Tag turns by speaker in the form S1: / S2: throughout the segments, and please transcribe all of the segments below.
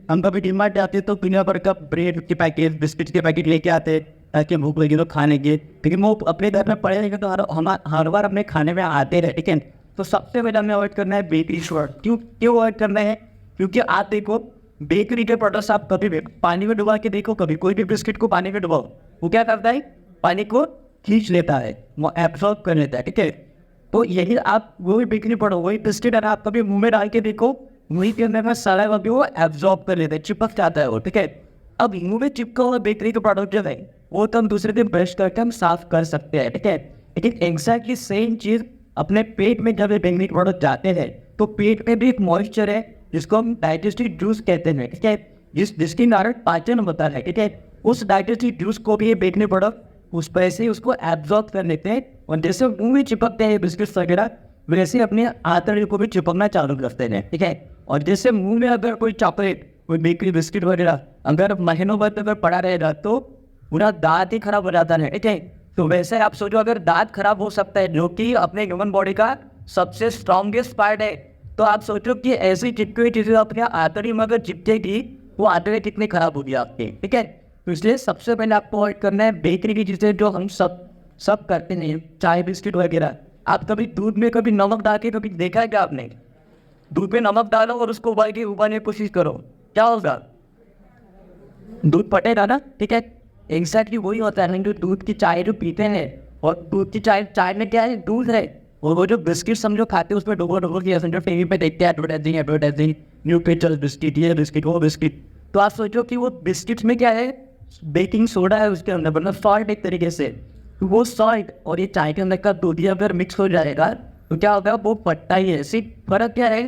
S1: हम कभी डीमार्ट जाते हैं तो दुनिया भर का ब्रेड के पैकेट, बिस्किट के पैकेट लेके आते हैं ताकि भूख लगी तो खाने के। लेकिन वो अपने घर में पड़े रहेंगे तो हर बार अपने खाने में आते रहे, ठीक है। तो सबसे पहले हमें अवॉइड करना है बेकरी प्रोडक्ट। क्यों क्यों अवॉइड करना है? क्योंकि आप देखो, बेकरी के प्रोडक्ट्स आप कभी भी पानी में डुबा के देखो, कभी कोई भी बिस्किट को पानी में डुबाओ, वो क्या करता है? पानी को खींच लेता है, वो एब्जॉर्ब कर लेता है, ठीक है। तो यही आप वो भी बेकरी प्रोडक्ट, वही बिस्किट अगर आप कभी मुंह में डाल के देखो, वही के अंदर का सारा भी वो एब्जॉर्ब कर लेता है, चिपक जाता है वो, ठीक है। अब मुंह में चिपका हुआ बेकरी का प्रोडक्ट जो है वो तो हम दूसरे दिन ब्रश करके हम साफ कर सकते हैं, ठीक है। लेकिन एग्जैक्टली सेम चीज़ अपने पेट में जब ये बेकरी प्रोडक्ट जाते हैं तो पेट में भी एक मॉइस्चर है जिसको हम डाइजेस्टिव जूस कहते हैं, ठीक है। जिसके कारण पाचन होता है, ठीक है। उस डाइजेस्टिव जूस को भी ये बेकरी प्रोडक्ट उस पर से उसको एब्जॉर्ब कर लेते हैं, और जैसे मुंह में चिपकते हैं बिस्किट्स वगैरह, वैसे अपने आंतड़ियों को भी चिपकना चालू करते हैं, ठीक है। और जैसे मुंह में अगर कोई चॉकलेट, कोई बेकरी बिस्किट वगैरह अगर महीनों बाद अगर पड़ा रहेगा तो पूरा दांत ही खराब हो जाता है, ठीक है। तो वैसे आप सोचो, अगर दांत खराब हो सकता है जो कि अपने ह्यूमन बॉडी का सबसे स्ट्रॉन्गेस्ट पार्ट है, तो आप सोचो कि ऐसी चिपकी हुई चीज़ें अपने आंतड़ी में अगर चिपकेगी, वो आंतड़ी कितनी खराब होगी आपकी, ठीक है। तो इसलिए सबसे पहले आपको अवॉइड करना है बेकरी की चीज़ें जो हम सब करते नहीं, चाय बिस्किट वगैरह। आप कभी दूध में कभी नमक डाल के कभी देखा है क्या आपने? दूध में नमक डालो और उसको उबालने की कोशिश करो, क्या होगा? दूध फटेगा ना, ठीक है। एग्जैक्टली वही होता है, जो दूध की चाय जो पीते हैं, और दूध की चाय में क्या है? दूध है। और वो जो बिस्किट हम जो खाते हैं उसमें डुबो के जो टीवी पे देखते हैं एडवर्टाइजिंग न्यू पिक्चर्स बिस्किट, ये बिस्किट वो बिस्किट, तो आप सोचो कि वो बिस्किट्स में क्या है? बेकिंग सोडा है उसके अंदर, मतलब सॉल्ट एक तरीके से। तो वो सॉल्ट और ये चाय के अंदर का दूध अगर मिक्स हो जाएगा तो क्या होगा? वो फटता ही है। सिर्फ फर्क क्या है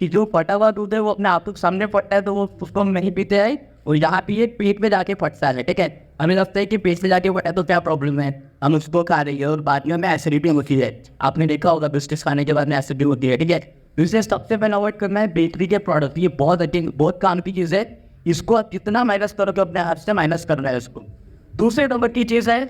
S1: कि जो फटा हुआ दूध है वो अपने आप सामने फटता है तो वो उसको हम नहीं पीते हैं, और यहाँ पे ये पेट में जाके फटता है, ठीक है। हमें लगता है कि पेट में जाके फटा है तो क्या प्रॉब्लम है, हम उसको खा रही है और बाद में हमें एसिडिटी होती है। आपने देखा होगा बिस्किट खाने के बाद में एसिडिटी होती है, ठीक है। तो इसे सबसे पहले अवॉइड करना है बेकरी के प्रोडक्ट। ये बहुत काम की चीज़ है, इसको आप जितना माइनस करोगे अपने हाथ से माइनस करना है इसको। दूसरे नंबर की चीज़ है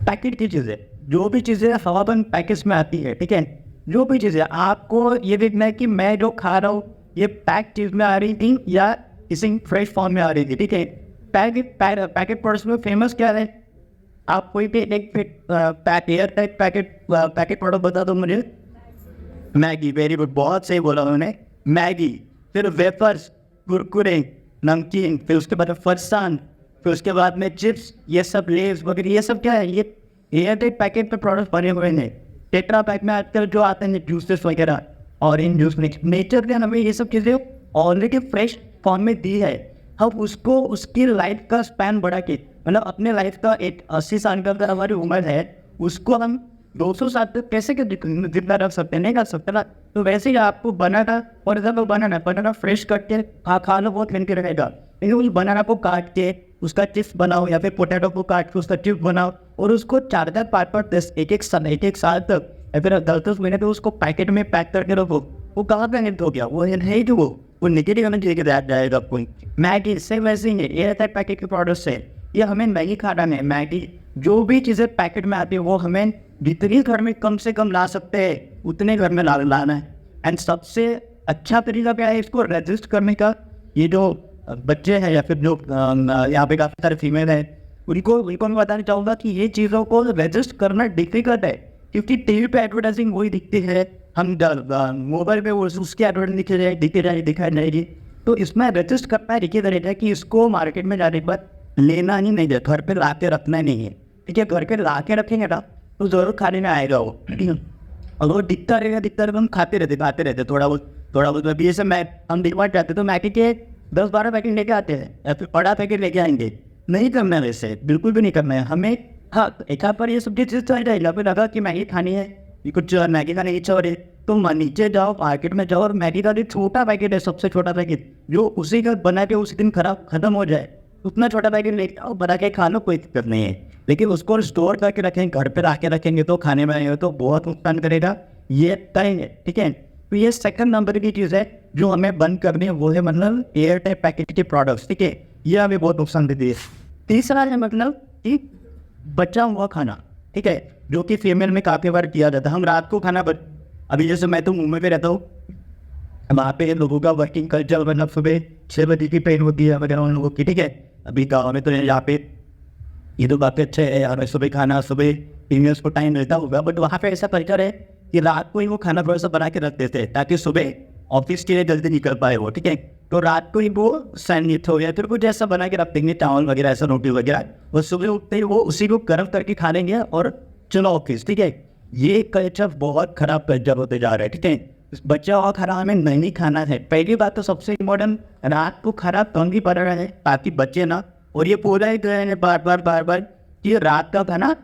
S1: पैकेट की चीज़ें। जो भी चीज़ें हवाबंद पैकेट्स में आती है, ठीक है, जो भी चीज़ें आपको ये देखना है कि मैं जो खा रहा हूँ ये पैक चीज़ में आ रही थी या किसी फ्रेश फॉर्म में आ रही थी, ठीक है। पैकेट प्रोडक्ट्स में फेमस क्या है? आप कोई भी एक एयर टाइप पैकेट प्रोडक्ट बता दो मुझे। मैगी, वेरी गुड, बहुत सही बोला उन्होंने। मैगी, फिर वेफर्स, कुरकुरे, नमकीन, फिर उसके बाद फरसान, फिर उसके बाद में चिप्स, ये सब लेस वगैरह, ये सब क्या है? ये एयर टाइप पैकेट पे प्रोडक्ट बने हुए हैं। टेट्रा पैक में आजकल जो आते हैं जूसेस वगैरह, ऑरेंज जूस, नेचर ने हमें ये सब चीज़ें ऑलरेडी फ्रेश फॉर्म में दी है। हम उसको उसकी लाइफ का स्पैन बढ़ा के, मतलब अपने लाइफ का 80 साल का अगर हमारी उम्र है, उसको हम 200 साल तक कैसे जितना रख सकते हैं? नहीं कर सकते ना। तो वैसे ही आपको बनाना, for example banana fresh cut के खा लो, बहुत मिनट रहेगा। लेकिन उस बनाना को काट के उसका चिप्स बनाओ, या फिर पोटैटो को काट के उसका चिप्स बनाओ, और उसको 4-4, 5-5, 10, एक साल तक या फिर 10-10 महीने तक उसको पैकेट में पैक करके रखो। वो कहाँ का हिट हो गया? वो नहीं जो वो निगेटिव एनर्जी लेके जाएगा आपको। मैगी से वैसे ही है, ये पैकेट के प्रोडक्ट्स है, ये हमें मैगी खाना है। मैगी, जो भी चीज़ें पैकेट में आती है वो हमें जितनी घर में कम से कम ला सकते हैं उतने घर में लाना है। एंड सबसे अच्छा तरीका क्या है इसको रेजिस्ट करने का? ये जो बच्चे हैं या फिर जो यहाँ पे काफ़ी सारे फीमेल हैं, उनको मैं बताना चाहूँगा कि ये चीज़ों को रेजिस्ट करना डिफिकल्ट है, क्योंकि टीवी पे एडवर्टाइजिंग वही दिखती है, हम मोबाइल पे वो उसकी एडवर्टाइजिंग दिखाई जाएगी। तो इसमें रेजिस्ट करना है रहेगा कि इसको मार्केट में जाने के बाद लेना ही नहीं है, घर पे ला के रखना ही नहीं है, ठीक है। घर पे ला के रखेंगे ना तो ज़रूर खाने में आएगा वो, और वो दिखता रहेगा, हम खाते रहते थोड़ा बहुत। अभी जैसे हम डीमार्ट जाते तो मैगी के 10-12 पैकेट लेके आते हैं, या फिर बड़ा पैकेट लेके आएंगे। नहीं करना है वैसे, बिल्कुल भी नहीं करना है हमें। हाँ, एक पर ये सब चीज़ चल जाए, यहाँ पे लगा कि मैगी खानी है, ये कुछ मैगी खाने की इच्छा हो रही है, तो नीचे जाओ, मार्केट में जाओ, और मैगी का जो छोटा पैकेट है, सबसे छोटा पैकेट जो उसी का बना के उसी दिन खत्म हो जाए, उतना छोटा पैकेट लेके आओ, बना के खा लो, कोई दिक्कत नहीं है। लेकिन उसको स्टोर करके रखें, घर पे ला के रखेंगे तो खाने में आएगा तो बहुत नुकसान करेगा, ये तय है, ठीक है। तो ये सेकंड नंबर की चीज़ है जो हमें बंद करनी है, वो है मतलब एयर टाइप पैकेट के प्रोडक्ट्स, ठीक है। ये हमें बहुत नुकसान देती है। तीसरा है मतलब कि बचा हुआ खाना, ठीक है, जो कि फीमेल में काफ़ी बार किया जाता है। हम रात को खाना अभी जैसे मैं तो मुंबई पे रहता हूँ, वहाँ पे लोगों का वर्किंग कल्चर मतलब सुबह 6 बजे की ट्रेन होती है वगैरह उन लोगों की, ठीक है। अभी गाँव में तो यहाँ पे ये तो बात अच्छे है यार, सुबह खाना सुबह प्रीमियर्स को टाइम मिलता होगा, बट वहाँ पे ऐसा कल्चर है कि रात को ही वो खाना थोड़ा सा बना के रख देते हैं ताकि सुबह ऑफिस के लिए जल्दी निकल पाए वो, ठीक है। तो रात को ही वो सैंडविच हो या फिर कुछ ऐसा बना के रख देंगे, चावल वगैरह ऐसा, रोटी वगैरह, और सुबह उठते ही वो उसी को गर्म करके खा लेंगे और चलो ऑफिस, ठीक है। ये कल्चर बहुत खराब कल्चर होते जा रहा है, ठीक है। बच्चा और खाना हमें नहीं खाना है। पहली बात तो सबसे इम्पोर्टेंट, रात को खाना कम ही पड़ रहा है ताकि बच्चे ना, और ये पूरा ही कह रहे हैं बार बार कि रात का खाना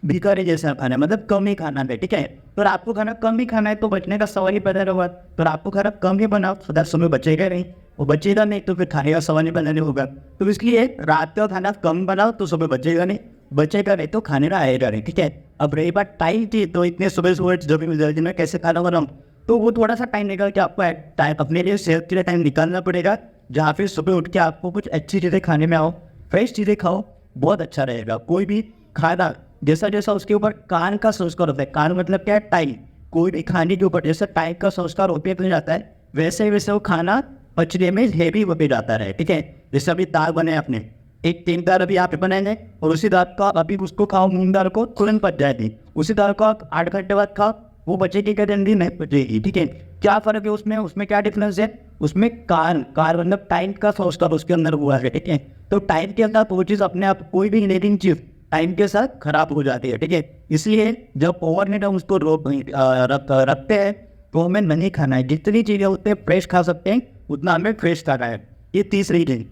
S1: भिखारी जैसा खाना है, मतलब कम ही खाना है, ठीक है। तो रात को खाना कम ही खाना है तो बचने का सवाल ही पैदा होगा। तो रात को खाना कम ही बनाओ, तो 10 में बचेगा नहीं, वो बचेगा नहीं तो फिर खाने का सवाल ही पैदा नहीं होगा। तो इसलिए रात का खाना कम बनाओ तो सुबह बचेगा नहीं तो खाने का आएगा नहीं, ठीक है। अब रही बात टाइम की, तो इतने सुबह जब भी जल्दी में कैसे खाना बनाऊँ, तो वो थोड़ा सा टाइम निकाल के आपको टाइम अपने लिए सेहत के लिए टाइम निकालना पड़ेगा, जहाँ फिर सुबह उठ के आपको कुछ अच्छी चीज़ें खाने में आओ, फ्रेश चीज़ें खाओ, बहुत अच्छा रहेगा। कोई भी खाना जैसा जैसा उसके ऊपर कान का संस्कार होता है, कान मतलब क्या है, टाइम, कोई भी खाने के ऊपर जैसा टाइम का संस्कार होते हो जाता है, वैसे वैसे वो खाना पचने में हेवी होते जाता है, ठीक है। जैसे अभी दाल बने आपने, एक 3 दाल अभी आप बनाएंगे और उसी दाल का अभी उसको खाओ, मूंग दाल को तुरंत पच जाएगी, उसी दाल को आप 8 घंटे बाद खाओ, वो बचेगी क्या, जल्दी नहीं बचेगी, ठीक है। क्या फर्क है उसमें क्या डिफरेंस है, उसमें कान मतलब टाइम का संस्कार उसके अंदर हुआ है, ठीक है। तो टाइम के अंदर वो चीज़ अपने आप, कोई भी रिलेटिंग चीज टाइम के साथ खराब हो जाती है, ठीक है। इसलिए जब ओवरनाइट हम उसको रखते हैं तो हमें नहीं खाना है, जितनी चीज़ें उतने फ्रेश खा सकते हैं उतना हमें फ्रेश खाना है। ये तीसरी चीज।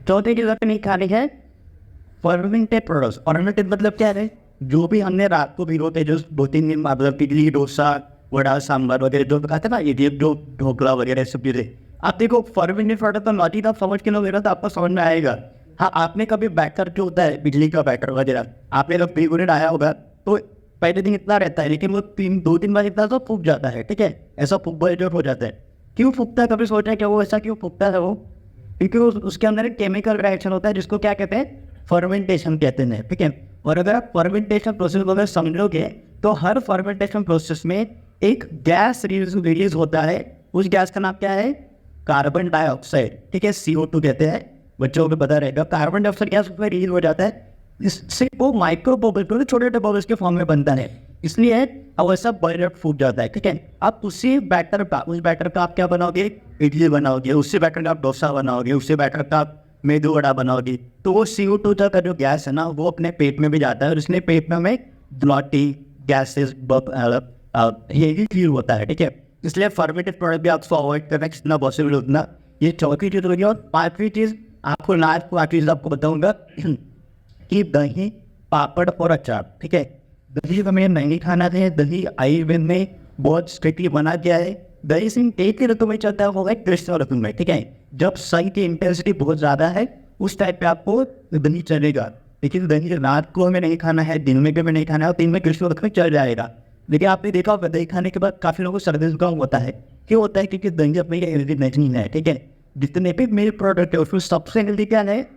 S1: चौथी चीज़ नहीं खानी है फर्मेंटेड प्रोडक्ट्स। फर्मेंटेड मतलब क्या है, जो भी हमने रात को भिगोते, जो 2-3 दिन मतलब इडली डोसा वड़ा सांभर वगैरह जो खाते ना, ये जो ढोकला वगैरह सब चीज़ें, आप देखो फर्मेंटेड प्रोडक्ट तो लॉजिक आप समझ के लोगे तो आपको समझ में आएगा। हाँ, आपने कभी बैटर जो होता है बिजली का बैटर वगैरह, आपने जब भिगोने आया होगा तो पहले दिन इतना रहता है, लेकिन वो 2-3 बार इतना तो फूक जाता है, ठीक है। ऐसा फूक हो जाता है। क्यों फूकता है, कभी सोचा है कि वो ऐसा क्यों फूकता है वो, क्योंकि उसके अंदर एक केमिकल रिएक्शन होता है जिसको क्या कहते हैं, फर्मेंटेशन कहते हैं, ठीक है। और अगर आप फर्मेंटेशन प्रोसेस को अगर समझोगे तो हर फर्मेंटेशन प्रोसेस में एक गैस रिलीज होता है, उस गैस का नाम क्या है, कार्बन डाइऑक्साइड, ठीक है, CO2 कहते हैं, बच्चों को पता रहेगा। कार्बन डाइऑक्साइड गैस उसमें रिलीज हो जाता है, इससे वो माइक्रो बबल, छोटे छोटे बबल्स के फॉर्म में बनता है, इसलिए अब ऐसा बर्नर फूट जाता है, ठीक है। आप उस बैटर का आप क्या बनाओगे, इडली बनाओगे, उससे बैटर का आप डोसा बनाओगे, उससे बैटर का आप मेदू वड़ा बनाओगे, तो वो CO2 का जो गैस है ना वो अपने पेट में भी जाता है और इसलिए पेट में हमें ब्लॉटी गैसेस ये फील होता है, ठीक है। इसलिए फर्मेंटेड प्रोडक्ट भी आपको अवॉइड करना जितना पॉसिबल उतना। ये चौथी चीज़ होगी। और 5वीं चीज़ आपको लास्ट 5वीं चीज़ आपको बताऊँगा कि दही पापड़ और अचार, ठीक है। दही हमें नहीं खाना चाहिए। दही आयुर्वेद में बहुत स्ट्रिक्टली मना किया है। दही सिर्फ एक ही ऋतु में चलता है, वो है ग्रीष्म ऋतु में, ठीक है। जब सन की इंटेंसिटी बहुत ज़्यादा है उस टाइप पे आपको दही चलेगा, लेकिन दही रात को हमें नहीं खाना है, दिन में भी हमें नहीं खाना है, और दिन में ग्रीष्म ऋतु में चल जाएगा। लेकिन आपने देखा होगा दही खाने के बाद काफ़ी लोगों को सर्दी जुकाम होता है। क्यों होता है, क्योंकि दही अपनी हेल्दी नहीं है, ठीक है। जितने भी मिल्क प्रोडक्ट है उसमें सबसे हेल्दी क्या है,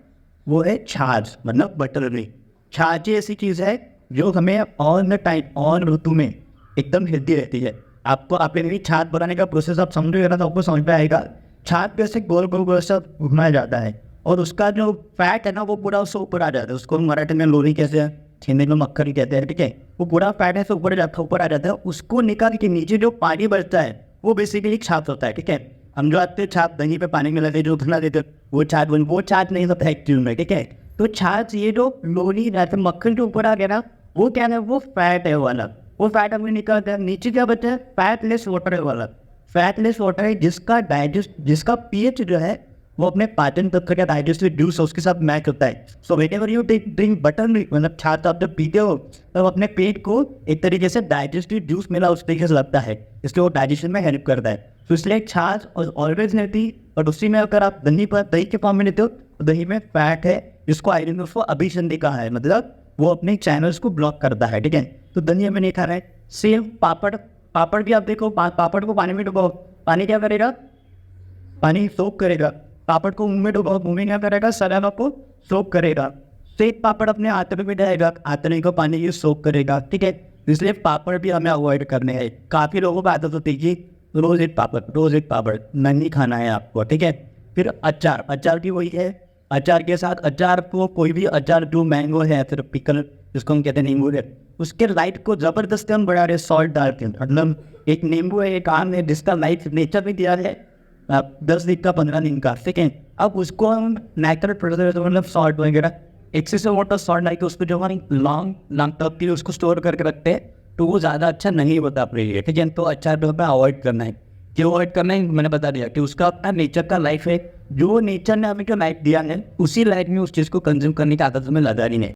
S1: वो है छाछ, मतलब बटर मिल्क। छाछ ऐसी चीज़ है जो हमें ऑन द टाइम, ऑन ऋतु में एकदम हेल्दी रहती है। आपको अपने छाछ बनाने का प्रोसेस आप समझोगे ना तो आपको समझ में आएगा। छाछ पे से गोल गोल गोल सा घुमाया जाता है और उसका जो फैट है ना वो पूरा उससे ऊपर आ जाता है। उसको मराठी में लोरी कहते हैं, हिंदी में मक्खन कहते हैं, ठीक है। वो पूरा फैट है ऊपर आ जाता है। उसको निकाल के नीचे जो पानी बचता है वो बेसिकली छाछ होता है, ठीक है। हम जो आते छाछ दही पे पानी मिलाते जो बना देते वो छाछ नहीं होता एक्चुअल में, ठीक है। तो छाछ ये जो लोरी रहते मक्खन के ऊपर आ गया ना वो क्या है, वो फैट है वाला, वो फैट हमें निकलता है। नीचे क्या बचा है, फैटलेस वाटर है वाला। फैटलेस वाटर है जिसका पीएच जो है वो अपने पाचन तंत्र का डाइजेस्टिव जूस उसके साथ मैच होता है। So whenever you drink butter milk, मतलब छाछ आप जब पीते हो तब अपने पेट को एक तरीके से डाइजेस्टिव जूस मिला उस तरीके से लगता है, इसलिए वो डाइजेशन में हेल्प करता है। तो इसलिए छाछ ऑलवेज रहती, और उसी में अगर आप दही के फॉर्म में लेते हो तो दही में फैट है जिसको आयरन उसको अभिसंधि कहा है, मतलब वो अपने चैनल्स को ब्लॉक करता है, ठीक है। तो दही हमें नहीं खा रहा है। सेम पापड़ भी आप देखो, पापड़ को पानी में डुबाओ, पानी क्या करेगा, पानी सोख करेगा। पापड़ को मुंह में डुबाओ, मुंह में क्या करेगा, सलाद को सोख करेगा। सेम पापड़ अपने आंतरे में जाएगा, आंतरे को पानी ये सोख करेगा, ठीक है। इसलिए पापड़ भी हमें अवॉइड करने हैं। काफ़ी लोगों को आदत होती है कि रोज एक पापड़ नहीं खाना है आपको, ठीक है। फिर अचार भी वही है। अचार के साथ अचार को कोई भी अचार जो मैंगो है फिर पिकल जिसको हम कहते हैं नींबू है, उसके लाइट को ज़बरदस्ती हम बढ़ा रहे सॉल्ट डाल के। मतलब एक नींबू है, एक आम है जिसका लाइट नेचर में दिया है 10 दिन का 15 दिन का, ठीक है। अब उसको हम नेचुरल प्रोसेस मतलब सॉल्ट वगैरह एक्सेसिव वाटर सॉल्ट डाल के उसको जो हम लॉन्ग तक के लिए उसको स्टोर करके रखते हैं, तो वो ज़्यादा अच्छा नहीं होता अपने लिए, ठीक है। तो अच्छा तो हमें अवॉइड करना है। क्यों अवॉइड करना है मैंने बता दिया कि उसका अपना नेचर का लाइफ है, जो नेचर ने हमें जो लाइफ दिया है उसी लाइफ में उस चीज़ को कंज्यूम करने की आदत हमें लगा नहीं है।